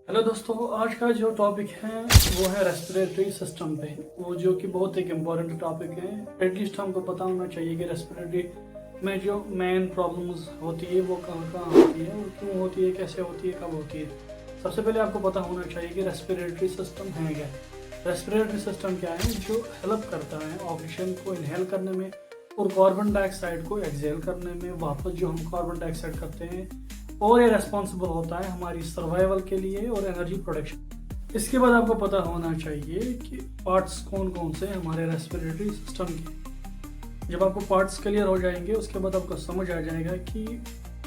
Hello दोस्तों, आज का जो टॉपिक है वो है रेस्पिरेटरी सिस्टम पे। वो जो कि बहुत एक इम्पॉर्टेंट टॉपिक है। एटलीस्ट हमको पता होना चाहिए कि रेस्पिरेटरी में जो मेन प्रॉब्लम्स होती है वो कहाँ कहाँ होती है और क्यों होती है, कैसे होती है, कब होती है। सबसे पहले आपको पता होना चाहिए कि रेस्पिरेटरी सिस्टम है क्या। रेस्पिरेटरी सिस्टम क्या है? जो हेल्प करता है ऑक्सीजन को इनहेल करने में और कार्बन डाइऑक्साइड को एक्सहेल करने में। वापस जो हम कार्बन डाइऑक्साइड करते हैं और ये रेस्पॉन्सिबल होता है हमारी सर्वाइवल के लिए और एनर्जी प्रोडक्शन। इसके बाद आपको पता होना चाहिए कि पार्ट्स कौन कौन से हमारे रेस्पिरेटरी सिस्टम के। जब आपको पार्ट्स क्लियर हो जाएंगे उसके बाद आपको समझ आ जाएगा कि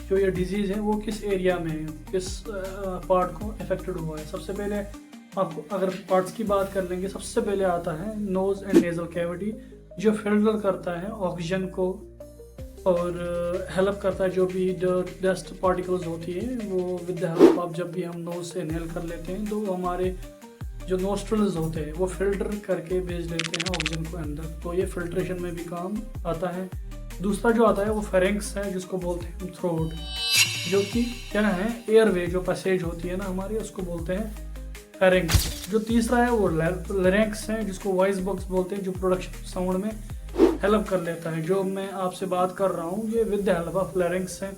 जो ये डिजीज़ है वो किस एरिया में है, किस पार्ट को अफेक्टेड हुआ है। सबसे पहले आपको अगर पार्ट्स की बात कर लेंगे, सबसे पहले आता है नोज एंड नेजल कैविटी, जो फिल्टर करता है ऑक्सीजन को और हेल्प करता है जो भी डस्ट पार्टिकल्स होती है वो विद द हेल्प ऑफ, जब भी हम नोज से इनहेल कर लेते हैं तो हमारे जो नोस्ट्रल्स होते हैं वो फिल्टर करके भेज लेते हैं ऑक्सीजन को अंदर। तो ये फिल्ट्रेशन में भी काम आता है। दूसरा जो आता है वो फेरिंक्स है, जिसको बोलते हैं थ्रोट, जो कि क्या है, एयरवे जो पैसेज होती है ना हमारी, उसको बोलते हैं फेरिंक्स। जो तीसरा है वो लैरिंक्स है, जिसको वॉइस बॉक्स बोलते हैं, जो प्रोडक्शन साउंड में हेल्प कर लेता है। जो मैं आपसे बात कर रहा हूँ ये with the help of larynx है।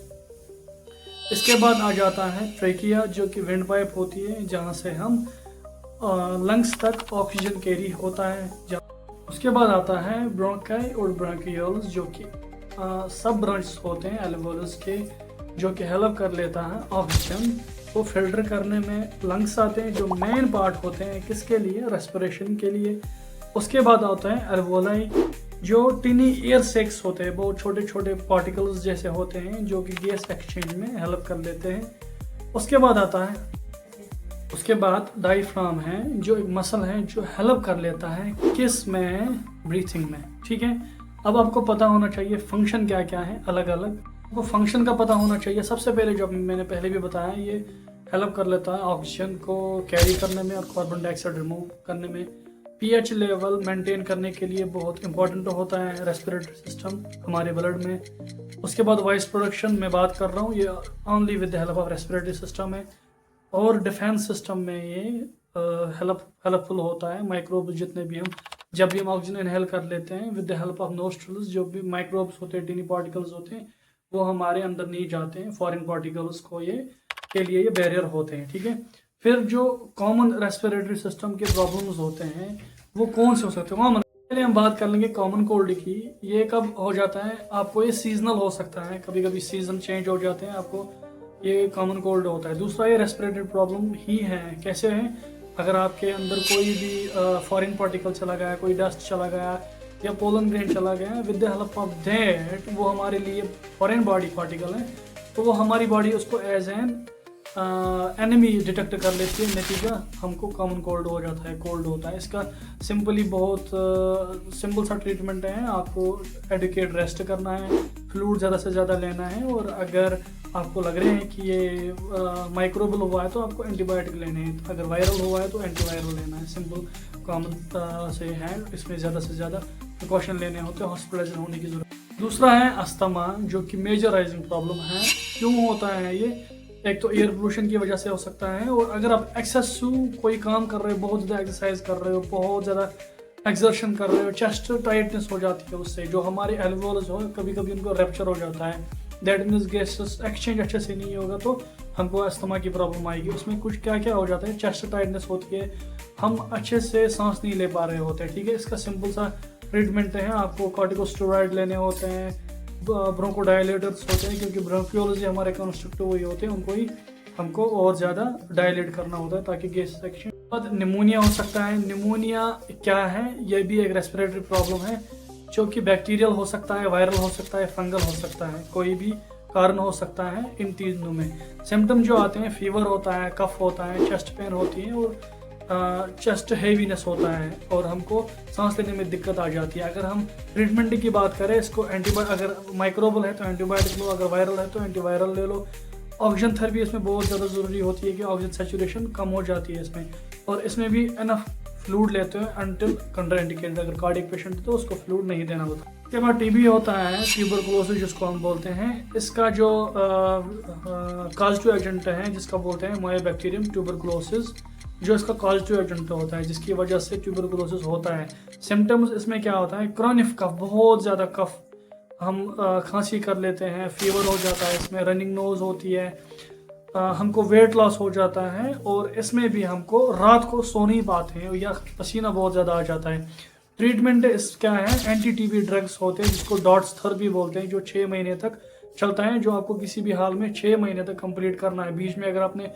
इसके बाद आ जाता है ट्रेकिया, जो कि विंड पाइप होती है जहाँ से हम लंग्स तक ऑक्सीजन कैरी होता है। उसके बाद आता है ब्रोंकाई और ब्रोंकियोल्स, जो कि सब ब्रांच होते हैं एल्वेओलस के, जो कि हेल्प कर लेता है ऑक्सीजन को फिल्टर करने में। लंग्स आते हैं जो मेन पार्ट होते हैं किसके लिए, रेस्पिरेशन के लिए। उसके बाद आता है एल्वोलाई, जो टिनी एयर सेक्स होते हैं, बहुत छोटे छोटे पार्टिकल्स जैसे होते हैं जो कि गैस एक्सचेंज में हेल्प कर लेते हैं। उसके बाद आता है, उसके बाद डायफ्राम है, जो एक मसल है जो हेल्प कर लेता है किस में, ब्रीथिंग में। ठीक है, अब आपको पता होना चाहिए फंक्शन क्या क्या है अलग अलग। आपको फंक्शन का पता होना चाहिए। सबसे पहले जो मैंने पहले भी बताया, ये हेल्प कर लेता है ऑक्सीजन को कैरी करने में और कार्बन डाइऑक्साइड रिमूव करने में। पीएच लेवल मेंटेन करने के लिए बहुत इंपॉर्टेंट होता है रेस्पिरेटरी सिस्टम हमारे ब्लड में। उसके बाद वॉइस प्रोडक्शन में बात कर रहा हूँ, ये only with the help of respiratory system है। और डिफेंस सिस्टम में ये हेल्पफुल होता है। माइक्रोब्स जितने भी हम, जब भी हम ऑक्सीजन इनहेल कर लेते हैं with the help of nostrils, जो भी माइक्रोब्स होते हैं, टिनी पार्टिकल्स होते हैं, वो हमारे अंदर नहीं जाते हैं। फॉरेन पार्टिकल्स को ये के लिए ये बैरियर होते हैं। ठीक है, फिर जो कॉमन रेस्पिरेटरी सिस्टम के प्रॉब्लम्स होते हैं वो कौन से हो सकते हैं। कॉमन, पहले हम बात कर लेंगे कॉमन कोल्ड की। ये कब हो जाता है आपको, ये सीजनल हो सकता है, कभी कभी सीजन चेंज हो जाते हैं, आपको ये कॉमन कोल्ड होता है। दूसरा ये रेस्पिरेटरी प्रॉब्लम ही है। कैसे है, अगर आपके अंदर कोई भी फॉरेन पार्टिकल चला गया, कोई डस्ट चला गया या पोलन ग्रेन चला गया, with the help of that वो हमारे लिए फॉरेन बॉडी पार्टिकल है, तो वो हमारी बॉडी उसको एज एन एनिमी डिटेक्ट कर लेती है। नतीजा हमको कॉमन कोल्ड हो जाता है, कोल्ड होता है। इसका सिंपली बहुत सिंपल सा ट्रीटमेंट है। आपको एडिकेट रेस्ट करना है, फ्लूइड ज़्यादा से ज़्यादा लेना है, और अगर आपको लग रहे हैं कि ये माइक्रोबल हुआ है तो आपको एंटीबायोटिक लेने हैं, अगर वायरल हुआ है तो एंटीवायरल लेना है। सिंपल कॉमन से है, इसमें ज़्यादा से ज़्यादा प्रिकॉशन लेने होते हैं, हॉस्पिटलाइज होने की जरूरत। दूसरा है अस्थमा, जो कि मेजराइजिंग प्रॉब्लम है। क्यों होता है ये, एक तो एयर पोल्यूशन की वजह से हो सकता है, और अगर आप एक्सेसिव कोई काम कर रहे हो, बहुत ज़्यादा एक्सरसाइज कर रहे हो, बहुत ज़्यादा एक्सर्शन कर रहे हो, चेस्ट टाइटनेस हो जाती है उससे, जो हमारे एल्वेओल्स हो कभी कभी उनको रैप्चर हो जाता है। दैट मीन्स गैसेस एक्सचेंज अच्छे से नहीं होगा तो हमको अस्थमा की प्रॉब्लम आएगी। उसमें कुछ क्या क्या हो जाता है, चेस्ट टाइटनेस होती है, हम अच्छे से सांस नहीं ले पा रहे होते हैं। ठीक है, इसका सिंपल सा ट्रीटमेंट है, आपको कॉर्टिकोस्टेरॉइड लेने होते हैं, ब्रोंकोडायलेटर्स होते हैं, क्योंकि ब्रोंकियोल्स हमारे कंस्ट्रक्टिव वही होते हैं, उनको ही हमको और ज़्यादा डायलेट करना होता है ताकि गैस सेक्शन। बाद निमोनिया हो सकता है। निमोनिया क्या है, ये भी एक रेस्पिरेटरी प्रॉब्लम है, जो कि बैक्टीरियल हो सकता है, वायरल हो सकता है, फंगल हो सकता है, कोई भी कारण हो सकता है इन तीनों में। सिम्टम जो आते हैं, फीवर होता है, कफ होता है, चेस्ट पेन होती है और चेस्ट हेवीनेस होता है, और हमको सांस लेने में दिक्कत आ जाती है। अगर हम ट्रीटमेंट की बात करें, इसको अगर माइक्रोबल है तो एंटीबायोटिक लो, अगर वायरल है तो एंटीवायरल ले लो। ऑक्सीजन थेरेपी इसमें बहुत ज़्यादा ज़रूरी होती है कि ऑक्सीजन सैचुरेशन कम हो जाती है इसमें, और इसमें भी एनफ फ्लूइड लेते हैं अनटिल कंट्राइंडिकेटेड। अगर कार्डियक पेशेंट है तो उसको फ्लूइड नहीं देना होता। उसके बाद टीबी होता है, ट्यूबरकुलोसिस जिसको हम बोलते हैं। इसका जो कॉजेटिव एजेंट है जिसका बोलते हैं मायोबैक्टीरियम ट्यूबरकुलोसिस, जो इसका कॉजेटिव एजेंट होता है जिसकी वजह से ट्यूबरकुलोसिस होता है। सिम्टम्स इसमें क्या होता है, क्रॉनिक कफ, बहुत ज़्यादा कफ, हम खांसी कर लेते हैं, फीवर हो जाता है, इसमें रनिंग नोज होती है, हमको वेट लॉस हो जाता है, और इसमें भी हमको रात को सो नहीं पाते हैं या पसीना बहुत ज़्यादा आ जाता है। ट्रीटमेंट इस क्या है, एंटी टीबी ड्रग्स होते हैं जिसको डॉट्स थेरेपी बोलते हैं, जो 6 महीने तक चलता है, जो आपको किसी भी हाल में 6 महीने तक कंप्लीट करना है। बीच में अगर आपने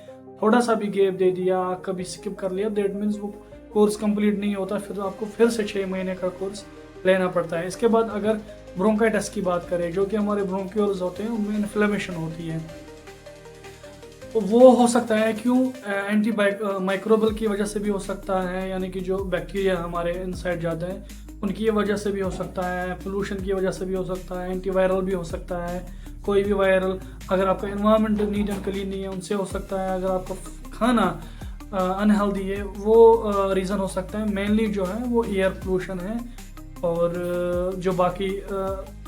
थोड़ा सा भी गैप दे दिया, कभी स्किप कर लिया, दैट मीन्स वो कोर्स कंप्लीट नहीं होता, फिर आपको फिर से 6 महीने का कोर्स लेना पड़ता है। इसके बाद अगर ब्रोंकाइटिस की बात करें, जो कि हमारे ब्रोंक्यूल्स होते हैं उनमें इन्फ्लेमेशन होती है, तो वो हो सकता है क्यों, एंटी माइक्रोबल की वजह से भी हो सकता है, यानी कि जो बैक्टीरिया हमारे इनसाइड जाते हैं उनकी वजह से भी हो सकता है, पोल्यूशन की वजह से भी हो सकता है, एंटीवायरल भी हो सकता है, कोई भी वायरल, अगर आपका एनवायरनमेंट नीट एंड क्लीन नहीं है उनसे हो सकता है, अगर आपका खाना अनहेल्दी है वो रीज़न हो सकता है। मेनली जो है वो एयर पोल्यूशन है, और जो बाकी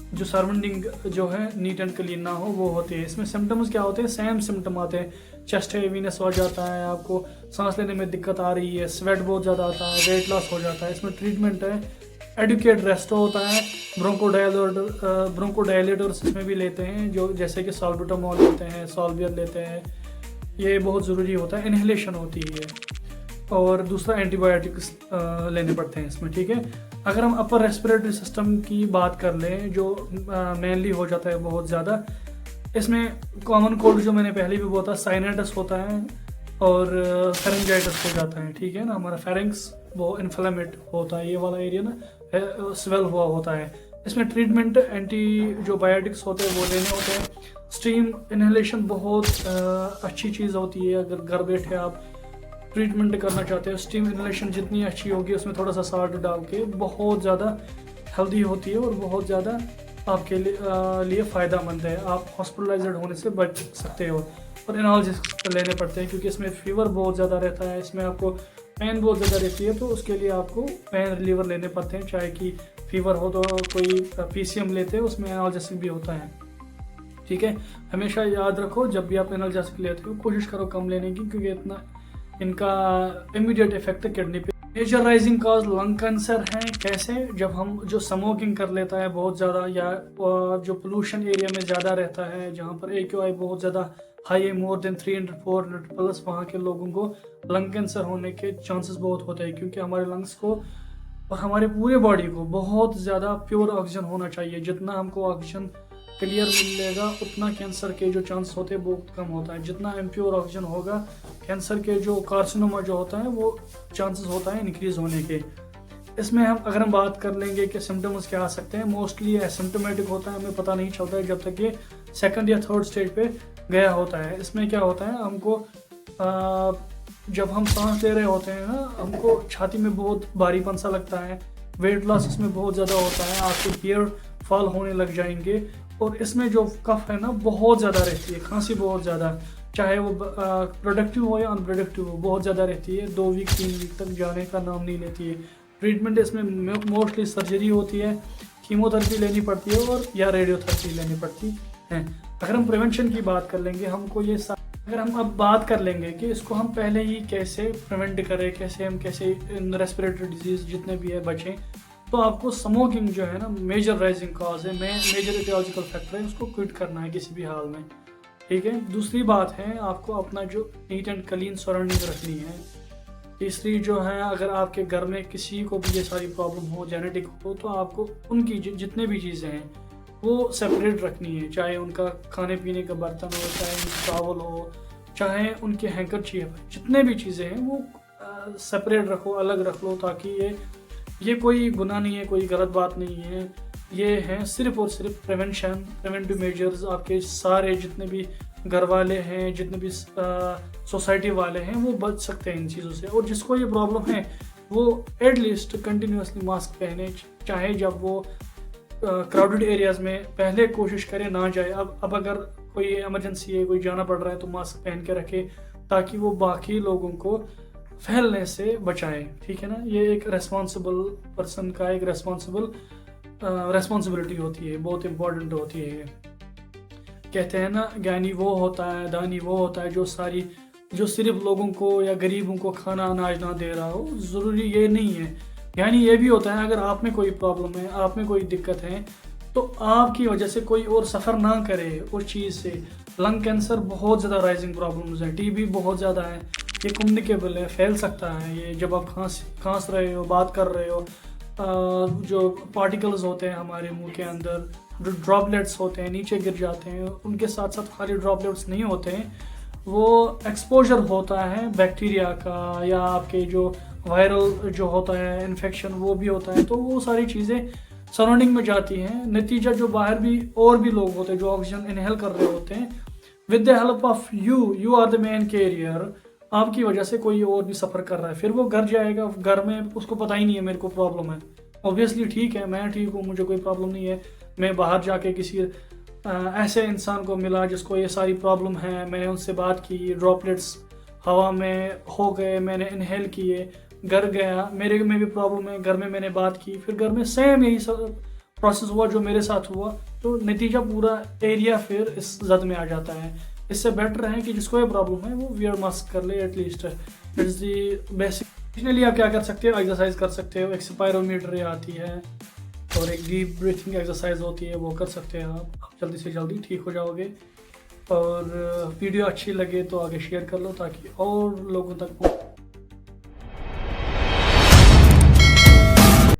जो सराउंडिंग जो है नीट एंड क्लीन ना हो वो होती है। इसमें सिम्टम्स क्या होते हैं, सेम सिम्टम आते हैं, चेस्ट हेवीनेस हो जाता है, आपको सांस लेने में दिक्कत आ रही है, स्वेट बहुत ज़्यादा आता है, वेट लॉस हो जाता है। इसमें ट्रीटमेंट है एडुकेट रेस्ट होता है, ब्रोंकोडायलेटर्स इसमें भी लेते हैं, जो जैसे कि साल्बुटामॉल लेते हैं, सॉल्वियर लेते हैं, ये बहुत ज़रूरी होता है, इन्हेलेशन होती है, और दूसरा एंटीबायोटिक्स लेने पड़ते हैं इसमें, ठीक है। अगर हम अपर रेस्पिरेटरी सिस्टम की बात कर लें, जो मेनली हो जाता है बहुत ज़्यादा, इसमें कॉमन कोल्ड जो मैंने पहले भी बोला था, साइनाइटिस होता है, और फेरेंजाइटिस हो जाता है, ठीक है ना। हमारा फेरेंक्स वो इन्फ्लेमेट होता है, ये वाला एरिया ना स्वेल हुआ होता है। इसमें ट्रीटमेंट एंटी जो बायोटिक्स होते हैं वो लेने होते हैं। स्टीम इन्हेलेशन बहुत अच्छी चीज़ होती है, अगर घर बैठे आप ट्रीटमेंट करना चाहते हैं, स्टीम इन्हेलेशन जितनी अच्छी होगी उसमें थोड़ा सा साल्ट डाल के बहुत ज़्यादा हेल्दी होती है और बहुत ज़्यादा आपके लिए फ़ायदेमंद है। आप हॉस्पिटलाइज्ड होने से बच सकते हो। और एनाल्जेसिक्स लेने पड़ते हैं क्योंकि इसमें फीवर बहुत ज़्यादा रहता है, इसमें आपको पेन बहुत ज़्यादा रहती है, तो उसके लिए आपको पेन रिलीवर लेने पड़ते हैं। चाहे कि फीवर हो तो कोई PCM लेते हैं, उसमें एनाल्जेसिक भी होता है, ठीक है। हमेशा याद रखो जब भी आप एनाल्जेसिक लेते हो कोशिश करो कम लेने की, क्योंकि इतना इनका इमीडिएट इफेक्ट है किडनी पे। Major rising cause lung cancer है। कैसे? जब हम जो स्मोकिंग कर लेता है बहुत ज़्यादा, या जो पोल्यूशन एरिया में ज़्यादा रहता है, जहाँ पर AQI बहुत ज़्यादा हाई है, मोर देन 300-400 प्लस, वहाँ के लोगों को लंग कैंसर होने के चांसेस बहुत होते हैं, क्योंकि हमारे लंग्स को और हमारे पूरे बॉडी को बहुत ज़्यादा प्योर ऑक्सीजन होना चाहिए। जितना हमको ऑक्सीजन क्लियर मिलेगा उतना कैंसर के जो चांस होते हैं बहुत कम होता है। जितना इम्प्योर ऑक्सीजन होगा, कैंसर के जो कार्सिनोमा जो होता है वो चांसेस होता है इंक्रीज होने के। इसमें अगर हम बात कर लेंगे कि सिम्टम्स क्या आ सकते हैं, मोस्टली एसिम्टोमेटिक होता है, हमें पता नहीं चलता है जब तक ये सेकंड या थर्ड स्टेज पे गया होता है। इसमें क्या होता है, हमको जब हम सांस ले रहे होते हैं ना, हमको छाती में बहुत भारीपन सा लगता है, वेट लॉस इसमें बहुत ज़्यादा होता है, आपके हेयर फॉल होने लग जाएंगे, और इसमें जो कफ है ना बहुत ज़्यादा रहती है, खांसी बहुत ज़्यादा, चाहे वो प्रोडक्टिव हो या अनप्रोडक्टिव हो, बहुत ज़्यादा रहती है, 2 वीक 3 वीक तक जाने का नाम नहीं लेती है। ट्रीटमेंट इसमें मोस्टली सर्जरी होती है, कीमोथेरेपी लेनी पड़ती है, और या रेडियोथेरेपी लेनी पड़ती है। अगर हम प्रिवेंशन की बात कर लेंगे, हमको ये अगर हम अब बात कर लेंगे कि इसको हम पहले ही कैसे प्रिवेंट करें, कैसे इन रेस्पिरेटरी डिजीज जितने भी है बचें, तो आपको स्मोकिंग जो है ना मेजर राइजिंग कॉज है, मेजर इटियोलॉजिकल फैक्टर है, उसको क्विट करना है किसी भी हाल में, ठीक है। दूसरी बात है, आपको अपना जो नीट एंड क्लीन सराउंडिंग रखनी है। तीसरी जो है, अगर आपके घर में किसी को भी ये सारी प्रॉब्लम हो, जेनेटिक हो, तो आपको उनकी जितने भी चीज़ें हैं वो सेपरेट रखनी है, चाहे उनका खाने पीने का बर्तन हो, चाहे उनका चावल हो, चाहे उनके हैंकरचीफ, जितने भी चीज़ें हैं वो सेपरेट रखो, अलग रख लो, ताकि ये कोई गुनाह नहीं है, कोई गलत बात नहीं है, ये है सिर्फ और सिर्फ प्रिवेंटिव मेजर्स। आपके सारे जितने भी घर वाले हैं, जितने भी सोसाइटी वाले हैं, वो बच सकते हैं इन चीज़ों से। और जिसको ये प्रॉब्लम है वो एटलीस्ट कंटिन्यूसली मास्क पहने, चाहे जब वो क्राउडेड एरियाज़ में पहले कोशिश करें ना जाए। अब अगर कोई इमरजेंसी है, कोई जाना पड़ रहा है, तो मास्क पहन के रखे, ताकि वो बाकी लोगों को फैलने से बचाएं, ठीक है ना। ये एक रेस्पॉन्सिबल पर्सन का एक रेस्पॉन्सिबल रिस्पॉन्सिबिलिटी होती है, बहुत इम्पोर्टेंट होती है। कहते हैं ना, ज्ञानी वो होता है, दानी वो होता है जो सिर्फ लोगों को या गरीबों को खाना अनाज ना दे रहा हो। ज़रूरी ये नहीं है। ज्ञानी ये भी होता है अगर आप में कोई प्रॉब्लम है, आप में कोई दिक्कत है, तो आपकी वजह से कोई और सफ़र ना करे उस चीज़ से। लंग कैंसर बहुत ज़्यादा राइजिंग प्रॉब्लम्स है, टीबी बहुत ज़्यादा है, ये कम्युनिकेबल है, फैल सकता है। ये जब आप खांस रहे हो, बात कर रहे हो, जो पार्टिकल्स होते हैं हमारे मुंह के अंदर, जो ड्रॉपलेट्स होते हैं नीचे गिर जाते हैं, उनके साथ साथ खाली ड्रॉपलेट्स नहीं होते हैं, वो एक्सपोजर होता है बैक्टीरिया का या आपके जो वायरल जो होता है इन्फेक्शन, वो भी होता है। तो वो सारी चीज़ें सराउंडिंग में जाती हैं। नतीजा जो बाहर भी और भी लोग होते हैं जो ऑक्सीजन इनहेल कर रहे होते हैं, with the help of you are the main carrier, आपकी वजह से कोई और भी सफ़र कर रहा है। फिर वो घर जाएगा, घर में उसको पता ही नहीं है मेरे को प्रॉब्लम है। ऑब्वियसली ठीक है, मैं ठीक हूँ, मुझे कोई प्रॉब्लम नहीं है। मैं बाहर जाके किसी ऐसे इंसान को मिला जिसको ये सारी प्रॉब्लम है, मैंने उनसे बात की, ड्रॉपलेट्स हवा में हो गए, मैंने इनहेल किए, घर गया, मेरे में भी प्रॉब्लम है, घर में मैंने बात की, फिर घर में सेम यही सब प्रोसेस हुआ जो मेरे साथ हुआ। तो नतीजा पूरा एरिया फिर इस जद में आ जाता है। इससे बेटर है कि जिसको ये प्रॉब्लम है वो वियर मास्क कर ले एटलीस्ट। It's the basic. इसलिए आप क्या कर सकते हो, एक्सरसाइज कर सकते हो, एक स्पायरोमीटर आती है और एक डीप ब्रीथिंग एक्सरसाइज होती है, वो कर सकते हैं आप जल्दी से जल्दी ठीक हो जाओगे। और वीडियो अच्छी लगे तो आगे शेयर कर लो ताकि और लोगों तक